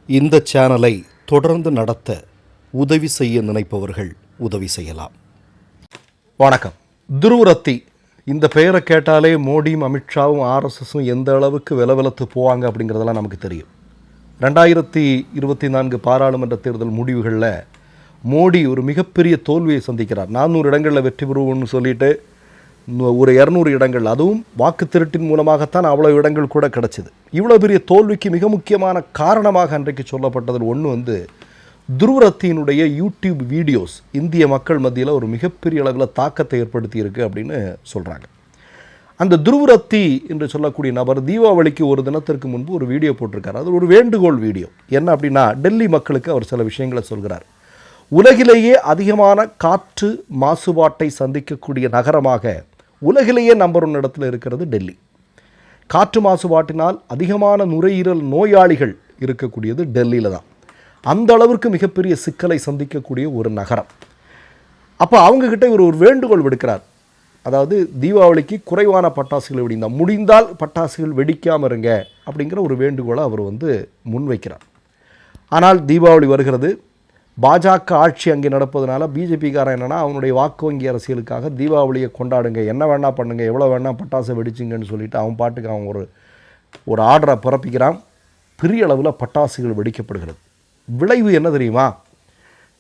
இந்த சேனலை தொடர்ந்து நடத்த உதவி செய்ய நினைப்பவர்கள் உதவி செய்யலாம். வணக்கம். துருவரத்தி இந்த பெயரை கேட்டாலே மோடியும் அமித்ஷாவும் ஆர்எஸ்எஸும் எந்த அளவுக்கு விலவிலத்து போவாங்க அப்படிங்கிறதெல்லாம் நமக்கு தெரியும். 2024 பாராளுமன்ற தேர்தல் முடிவுகளில் மோடி ஒரு மிகப்பெரிய தோல்வியை சந்திக்கிறார். 400 இடங்களில் வெற்றி பெறுவோம்னு சொல்லிட்டு ஒரு 200 இடங்கள், அதுவும் வாக்கு திருட்டின் மூலமாகத்தான் அவ்வளோ இடங்கள் கூட கிடச்சிது. இவ்வளோ பெரிய தோல்விக்கு மிக முக்கியமான காரணமாக அன்றைக்கு சொல்லப்பட்டதில் ஒன்று துருவரத்தியினுடைய யூடியூப் வீடியோஸ் இந்திய மக்கள் மத்தியில் ஒரு மிகப்பெரிய அளவில் தாக்கத்தை ஏற்படுத்தியிருக்கு அப்படின்னு சொல்கிறாங்க. அந்த துருவரத்தி என்று சொல்லக்கூடிய நபர் தீபாவளிக்கு ஒரு தினத்திற்கு முன்பு ஒரு வீடியோ போட்டிருக்கார். அது ஒரு வேண்டுகோள் வீடியோ. என்ன அப்படின்னா, டெல்லி மக்களுக்கு அவர் சில விஷயங்களை சொல்கிறார். உலகிலேயே அதிகமான காற்று மாசுபாட்டை சந்திக்கக்கூடிய நகரமாக உலகிலேயே நம்பர் 1 இடத்துல இருக்கிறது டெல்லி. காற்று மாசுபாட்டினால் அதிகமான நுரையீரல் நோயாளிகள் இருக்கக்கூடியது டெல்லியில் தான். அந்த அளவிற்கு மிகப்பெரிய சிக்கலை சந்திக்கக்கூடிய ஒரு நகரம். அப்போ அவங்கக்கிட்ட ஒரு வேண்டுகோள் விடுக்கிறார். அதாவது தீபாவளிக்கு குறைவான பட்டாசுகளை வெடிந்தால், முடிந்தால் பட்டாசுகள் வெடிக்காமல் இருங்க அப்படிங்கிற ஒரு வேண்டுகோளை அவர் முன்வைக்கிறார். ஆனால் தீபாவளி வருகிறது. பாஜக ஆட்சி அங்கே நடப்பதனால பிஜேபிக்காரன் என்னென்னா, அவனுடைய வாக்கு வங்கி அரசியலுக்காக தீபாவளியை கொண்டாடுங்க, என்ன வேணால் பண்ணுங்கள், எவ்வளோ வேணால் பட்டாசை வெடிச்சிங்கன்னு சொல்லிவிட்டு அவன் பாட்டுக்கு அவன் ஒரு ஆர்டரை பிறப்பிக்கிறான். பெரிய அளவில் பட்டாசுகள் வெடிக்கப்படுகிறது. விளைவு என்ன தெரியுமா?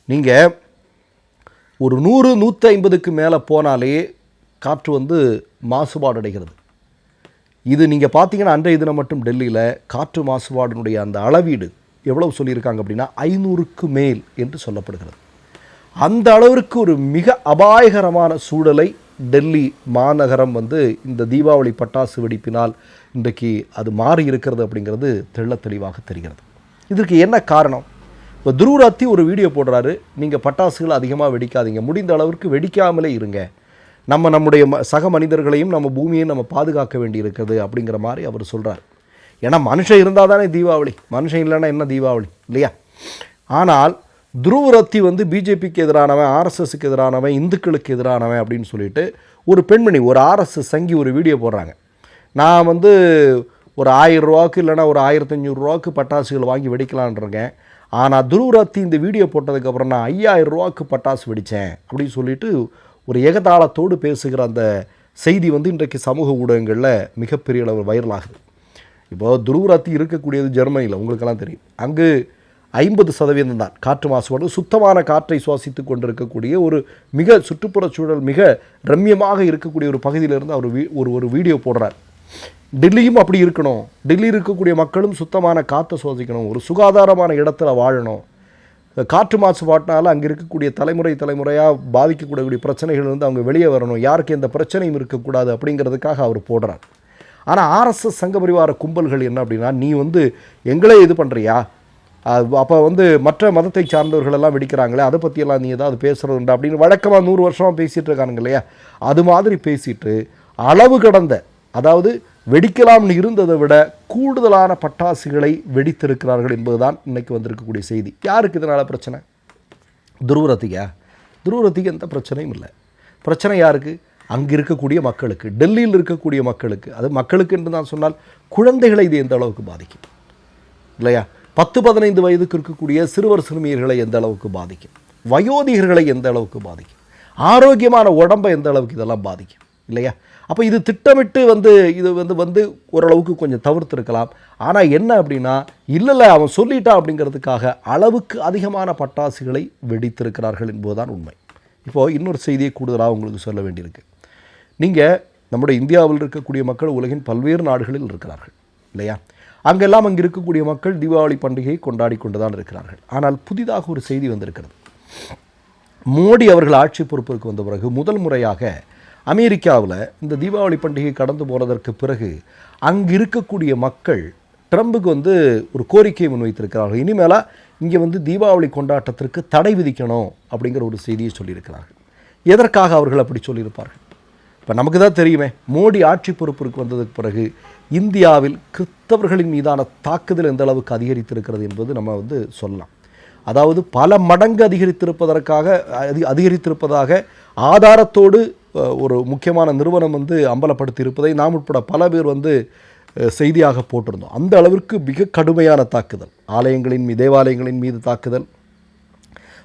நீங்கள் ஒரு 100-150க்கு மேலே போனாலே காற்று மாசுபாடு அடைகிறது. இது நீங்கள் பார்த்தீங்கன்னா, அன்றைய தினம் மட்டும் டெல்லியில் காற்று மாசுபாடினுடைய அந்த அளவீடு எவ்வளவு சொல்லியிருக்காங்க அப்படின்னா 500க்கு மேல் என்று சொல்லப்படுகிறது. அந்த அளவிற்கு ஒரு மிக அபாயகரமான சூழலை டெல்லி மாநகரம் இந்த தீபாவளி பட்டாசு வெடிப்பினால் இன்றைக்கு அது மாறி இருக்கிறது அப்படிங்கிறது தெளிவாக தெரிகிறது. இதற்கு என்ன காரணம்? இப்போ துருவரத்தி ஒரு வீடியோ போடுறாரு. நீங்கள் பட்டாசுகளை அதிகமாக வெடிக்காதீங்க, முடிந்த அளவிற்கு வெடிக்காமலே இருங்க, நம்முடைய சக மனிதர்களையும் நம்ம பூமியையும் நம்ம பாதுகாக்க வேண்டி இருக்கிறது அப்படிங்கிற மாதிரி அவர் சொல்கிறார். ஏன்னா மனுஷன் இருந்தால் தானே தீபாவளி, மனுஷன் இல்லைன்னா என்ன தீபாவளி இல்லையா? ஆனால் துருவரத்தி பிஜேபிக்கு எதிரானவன், ஆர்எஸ்எஸ்க்கு எதிரானவன், இந்துக்களுக்கு எதிரானவன் அப்படின்னு சொல்லிட்டு ஒரு பெண்மணி, ஒரு ஆர்எஸ்எஸ் சங்கி ஒரு வீடியோ போடுறாங்க. நான் ஒரு 1000 ரூபாய்க்கு இல்லைனா ஒரு 1500 ரூபாய்க்கு பட்டாசுகள் வாங்கி வெடிக்கலான்றேங்க. ஆனால் துருவரத்தி இந்த வீடியோ போட்டதுக்கப்புறம் நான் 5000 ரூபாய்க்கு பட்டாசு வெடித்தேன் அப்படின்னு சொல்லிட்டு ஒரு ஏகதாளத்தோடு பேசுகிற அந்த செய்தி இன்றைக்கு சமூக ஊடகங்களில் மிகப்பெரிய அளவு வைரலாகுது. இப்போது துருவரத்தி இருக்கக்கூடியது ஜெர்மனியில், உங்களுக்கெல்லாம் தெரியும். அங்கு 50% தான் காற்று மாசுபாடு. சுத்தமான காற்றை சுவாசித்து கொண்டிருக்கக்கூடிய ஒரு மிக சுற்றுப்புறச் சூழல் மிக ரம்யமாக இருக்கக்கூடிய ஒரு பகுதியிலிருந்து அவர் ஒரு வீடியோ போடுறார். டெல்லியும் அப்படி இருக்கணும், டெல்லி இருக்கக்கூடிய மக்களும் சுத்தமான காற்றை சுவாசிக்கணும், ஒரு சுகாதாரமான இடத்துல வாழணும், காற்று மாசுபாட்டினால் அங்கே இருக்கக்கூடிய தலைமுறையாக பாதிக்கக்கூடிய பிரச்சனைகள் அவங்க வெளியே வரணும், யாருக்கு எந்த பிரச்சனையும் இருக்கக்கூடாது அப்படிங்கிறதுக்காக அவர் போடுறார். ஆனால் ஆர்எஸ்எஸ் சங்க பரிவார கும்பல்கள் என்ன அப்படின்னா, நீ எங்களே இது பண்ணுறியா, அப்போ மற்ற மதத்தை சார்ந்தவர்களெல்லாம் வெடிக்கிறாங்களே, அதை பற்றியெல்லாம் நீ ஏதாவது பேசுகிறது உண்டு அப்படின்னு வழக்கமாக 100 வருஷமாக பேசிகிட்டு இருக்கானுங்க இல்லையா? அது மாதிரி பேசிட்டு அளவு கடந்த, அதாவது வெடிக்கலாம்னு இருந்ததை விட கூடுதலான பட்டாசுகளை வெடித்திருக்கிறார்கள் என்பதுதான் இன்றைக்கி வந்திருக்கக்கூடிய செய்தி. யாருக்கு இதனால் பிரச்சனை? துருவரத்திக்கு எந்த பிரச்சனையும் இல்லை. பிரச்சனை யாருக்கு? அங்கே இருக்கக்கூடிய மக்களுக்கு, டெல்லியில் இருக்கக்கூடிய மக்களுக்கு. அது மக்களுக்கு என்று நான் சொன்னால் குழந்தைகளை இது எந்த அளவுக்கு பாதிக்கும் இல்லையா? 10-15 வயதுக்கு இருக்கக்கூடிய சிறுவர் சிறுமியர்களை எந்த அளவுக்கு பாதிக்கும், வயோதிகர்களை எந்த அளவுக்கு பாதிக்கும், ஆரோக்கியமான உடம்பை எந்த அளவுக்கு இதெல்லாம் பாதிக்கும் இல்லையா? அப்போ இது திட்டமிட்டு இது ஓரளவுக்கு கொஞ்சம் தவிர்த்திருக்கலாம். ஆனால் என்ன அப்படின்னா, இல்லை அவன் சொல்லிட்டான் அப்படிங்கிறதுக்காக அளவுக்கு அதிகமான பட்டாசுகளை வெடித்திருக்கிறார்கள் என்பதுதான் உண்மை. இப்போது இன்னொரு செய்தியை கூடுதலாக உங்களுக்கு சொல்ல வேண்டியிருக்கு. நீங்கள் நம்முடைய இந்தியாவில் இருக்கக்கூடிய மக்கள் உலகின் பல்வேறு நாடுகளில் இருக்கிறார்கள் இல்லையா? அங்கெல்லாம் அங்கே இருக்கக்கூடிய மக்கள் தீபாவளி பண்டிகையை கொண்டாடி கொண்டு தான் இருக்கிறார்கள். ஆனால் புதிதாக ஒரு செய்தி வந்திருக்கிறது. மோடி அவர்கள் ஆட்சி பொறுப்பிற்கு வந்த பிறகு முதல் முறையாக அமெரிக்காவில் இந்த தீபாவளி பண்டிகை கடந்து போனதற்கு பிறகு அங்கே இருக்கக்கூடிய மக்கள் ட்ரம்புக்கு ஒரு கோரிக்கையை முன்வைத்திருக்கிறார்கள். இனிமேல் இங்கே தீபாவளி கொண்டாட்டத்திற்கு தடை விதிக்கணும் அப்படிங்கிற ஒரு செய்தியை சொல்லியிருக்கிறார்கள். எதற்காக அவர்கள் அப்படி சொல்லியிருப்பார்கள்? இப்போ நமக்கு தான் தெரியுமே, மோடி ஆட்சி பொறுப்பிற்கு வந்ததுக்கு பிறகு இந்தியாவில் கிறிஸ்தவர்களின் மீதான தாக்குதல் எந்த அளவுக்கு அதிகரித்திருக்கிறது என்பது நம்ம சொல்லலாம். அதாவது பல மடங்கு அதிகரித்திருப்பதாக ஆதாரத்தோடு ஒரு முக்கியமான நிறுவனம் அம்பலப்படுத்தி இருப்பதை நாம் உட்பட பல பேர் செய்தியாக போட்டிருந்தோம். அந்த அளவிற்கு மிக கடுமையான தாக்குதல், ஆலயங்களின் தேவாலயங்களின் மீது தாக்குதல்,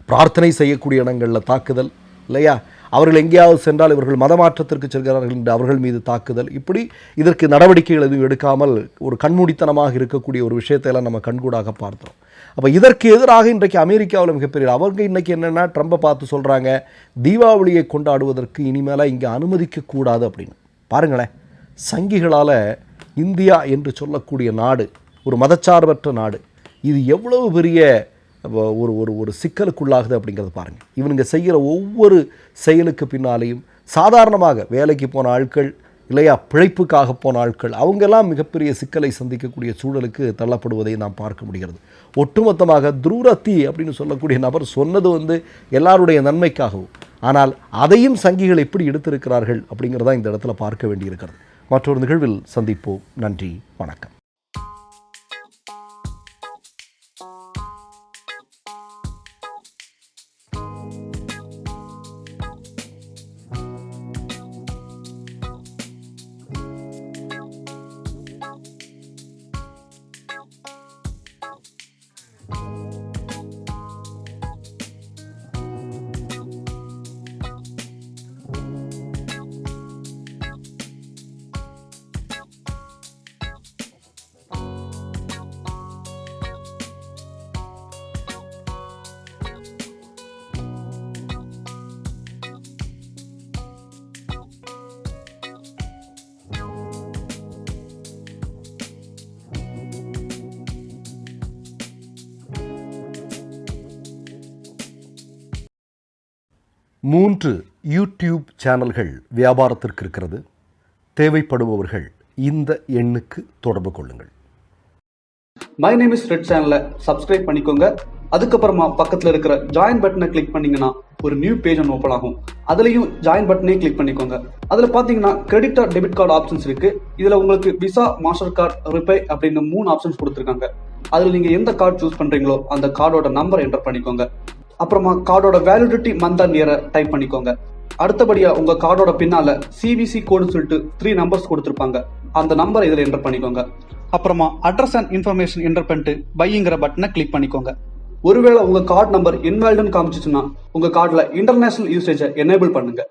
பிரார்த்தனை செய்யக்கூடிய இடங்களில் தாக்குதல் இல்லையா, அவர்கள் எங்கேயாவது சென்றால் இவர்கள் மதமாற்றத்திற்கு செல்கிறார்கள் என்று அவர்கள் மீது தாக்குதல், இப்படி இதற்கு நடவடிக்கைகள் எதுவும் எடுக்காமல் ஒரு கண்மூடித்தனமாக இருக்கக்கூடிய ஒரு விஷயத்தையெல்லாம் நம்ம கண்கூடாக பார்த்தோம். அப்போ இதற்கு எதிராக இன்றைக்கு அமெரிக்காவில் மிகப்பெரிய அவங்க இன்றைக்கி என்னென்னா ட்ரம்பை பார்த்து சொல்கிறாங்க, தீபாவளியை கொண்டாடுவதற்கு இனிமேல் இங்கே அனுமதிக்கக்கூடாது அப்படின்னு. பாருங்களேன், சங்கிகளால் இந்தியா என்று சொல்லக்கூடிய நாடு, ஒரு மதச்சார்பற்ற நாடு, இது எவ்வளவு பெரிய ஒரு ஒரு ஒரு சிக்கலுக்குள்ளாகுது அப்படிங்கிறது பாருங்கள். இவனுங்க செய்கிற ஒவ்வொரு செயலுக்கு பின்னாலேயும் சாதாரணமாக வேலைக்கு போன ஆட்கள் இல்லையா, பிழைப்புக்காக போன ஆட்கள், அவங்கெல்லாம் மிகப்பெரிய சிக்கலை சந்திக்கக்கூடிய சூழலுக்கு தள்ளப்படுவதை நாம் பார்க்க முடிகிறது. ஒட்டுமொத்தமாக துருரத்தி அப்படின்னு சொல்லக்கூடிய நபர் சொன்னது எல்லாருடைய நன்மைக்காகவும், ஆனால் அதையும் சங்கிகள் எப்படி எடுத்திருக்கிறார்கள் அப்படிங்கிறதா இந்த இடத்துல பார்க்க வேண்டியிருக்கிறது. மற்றொரு நிகழ்வில் சந்திப்போம். நன்றி, வணக்கம். மூன்று யூடியூப் சேனல்கள் வியாபாரத்திற்கு இருக்கிறது. தேவைப்படுபவர்கள் இந்த எண்ணுக்கு தொடர்பு கொள்ளுங்கள். மை நேம் இஸ் ரெட் சேனலை சப்ஸ்கிரைப் பண்ணிக்கோங்க. அதுக்கப்புறமா பக்கத்தில் இருக்கிற ஜாயின் பட்டனை கிளிக் பண்ணீங்கன்னா ஒரு நியூ பேஜ் ஒன்று ஓப்பன் ஆகும். அதுலேயும் ஜாயின் பட்டனே கிளிக் பண்ணிக்கோங்க. அதில் பார்த்தீங்கன்னா credit R debit card options இருக்கு. இதில் உங்களுக்கு விசா, மாஸ்டர் கார்டு, ரிப்பே அப்படின்னு 3 ஆப்ஷன்ஸ் கொடுத்துருக்காங்க. அதில் நீங்கள் எந்த கார்டு சூஸ் பண்ணுறீங்களோ அந்த கார்டோட நம்பர் என்டர் பண்ணிக்கோங்க. அப்புறமா கார்டோட வேலிடிட்டி மந்த் அண்ட் இயரை டைப் பண்ணிக்கோங்க. அடுத்தபடியா உங்க கார்டோட பின்னால சிவிசி கோடுன்னு சொல்லிட்டு 3 நம்பர்ஸ் கொடுத்துருப்பாங்க. அந்த நம்பரை இதில் என்டர் பண்ணிக்கோங்க. அப்புறமா அட்ரஸ் அண்ட் இன்ஃபர்மேஷன் என்டர் பண்ணிட்டு பைங்கிற பட்டனை கிளிக் பண்ணிக்கோங்க. ஒருவேளை உங்க கார்டு நம்பர் இன்வாலிட்னு காமிச்சிச்சுன்னா உங்க கார்டுல இன்டர்நேஷனல் யூசேஜை எனேபிள் பண்ணுங்க.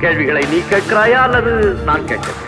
கேள்விகளை நீ கேட்கிறாயா அல்லது நான் கேட்கிறேன்?